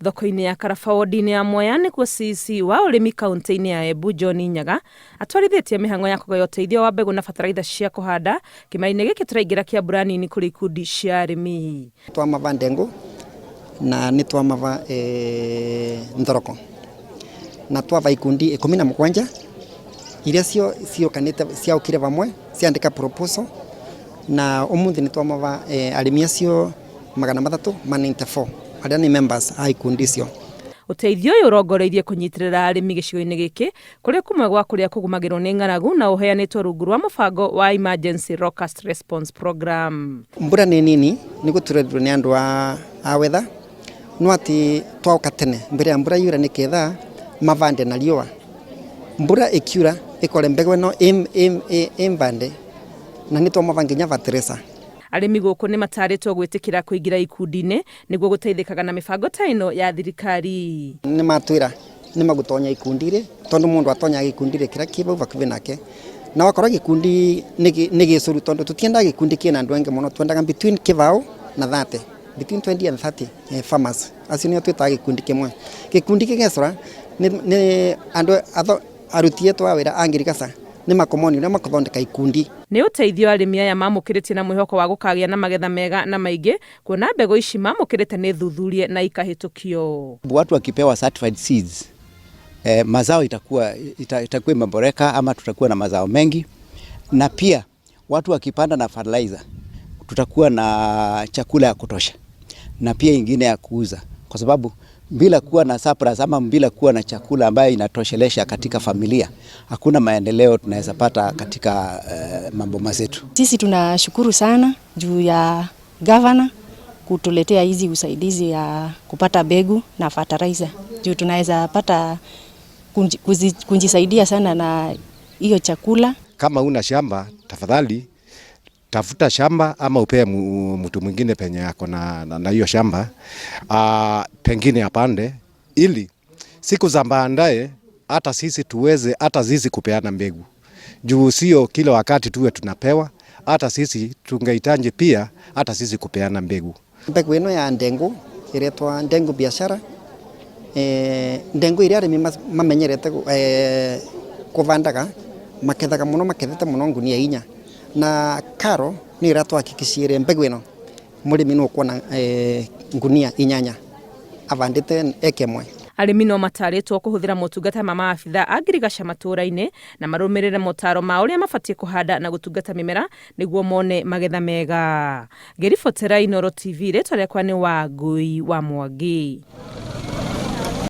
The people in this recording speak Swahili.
Thoko-inĩ ya Karaba wodi-inĩ ya Mwea nĩkuo CC wa ũrĩmi kaunti-inĩ ya Embu John Nyaga atwarithĩtie mĩhang'o ya kũgaya ũteithio wa mbegũ na bataraitha cia kũhanda kĩmera-inĩ gĩkĩ tũraingĩra kĩa mbura nini kũrĩ ikundi cia arĩmi. Twamava ndengũ na nĩ twamava thoroko na twava ikundi 17 iria ciũkanĩte ciaũkire vamwe ciandĩka proposal na ũmũthĩ nĩ twamava arĩmi acio 394 arĩa nĩ members a ikundi icio. Ũteithio ũyũ ũrongoreirie kũnyitĩrĩra arĩmi gĩcigo-inĩ gĩkĩ kũrĩa kumwe gwa kũrĩa kũgũmagĩrwo nĩ ng'aragu na ũheanĩtwo rungu rwa mũbango wa Emergency Locust Response Program. Mbura nĩ nini nĩ gũtuĩrĩirwo nĩ andũ a weather no atĩ twauka tene mbere ya mbura yura nĩ ketha mavande na riũa. Mbura ĩkiura ĩkore mbegũ ĩno ĩmbande na nĩ twamava nginya fertilizer. Arĩmi gũkũ nĩ matarĩtwo gwĩtĩkĩra kũingĩra ikundi-inĩ nĩguo gũteithĩkaga na mĩbango ta ĩno ya thirikari. Nĩ matwĩra nĩ magũtonya ikundi-rĩ tondũ mũndũ atonyaga ikundi-rĩ kĩrĩa kĩbau vakuvi nake na wakorwo gĩkundi nĩ gĩcũru tondũ tũtiendaga gĩkundi kĩna andũ aingĩ mũno, twendaga between kĩbao na 30, between 20 and 30 farmers. Acio nĩo twĩtaga gĩkundi kĩmwe. Gĩkundi kĩgecũra nĩ andũ aruti etũ a wĩra a ngirigaca nĩ makomoni ũrĩa makũthondeka ikundi. Nĩ ũteithio arĩmi aya mamũkĩrĩtie na mwĩhoko wa gũkagĩa na magetha mega na maingĩ kuona mbegũ ici mamũkĩrĩte nĩ thuthurie na ikahĩtũkio. Watu wakipewa certified seeds mazao itakuwa imeboreka ama tutakuwa na mazao mengi, na pia watu wakipanda na fertilizer tutakuwa na chakula ya kutosha na pia ingine ya kuuza, kwa sababu bila kuwa na surplus ama bila kuwa na chakula ambayo inatoshelesha katika familia hakuna maendeleo tunaweza pata katika mambo mazetu. Sisi tunashukuru sana juu ya governor kutuletea hizi usaidizi ya kupata mbegu na fertilizer. Juu tunaweza pata kujisaidia sana na hiyo chakula. Kama una shamba tafadhali tafuta shamba ama upee mtu mwingine penye yako na hiyo shamba pengine apande, ili siku za baadaye hata sisi tuweze hata sisi kupeana mbegu. Juu sio kila wakati tuwe tunapewa, hata sisi tungehitaji pia hata sisi kupeana mbegu. Mbegu ĩno ya ndengũ ĩretwa ndengũ biashara, ndengũ iria arĩmi mamenyerete kũvandaga makethaga mũno, makethete mũno ngunia 4 na karo nĩ iratũhakikishire mbegu ĩno mũrĩmi nĩ ũkuona ngunia 8 avandĩte eka ĩmwe. Arĩmi no matarĩtwo kũhũthĩra motungata ma maabitha a ngirigaca matũũra-inĩ na marũmĩrĩre motaro ma ũrĩa mabatiĩ kũhanda na gũtungata mĩmera nĩguo mone magetha mega. Ngĩribotera Inooro TV, rĩtwa rĩakwa nĩ Wangui wa Mwangi.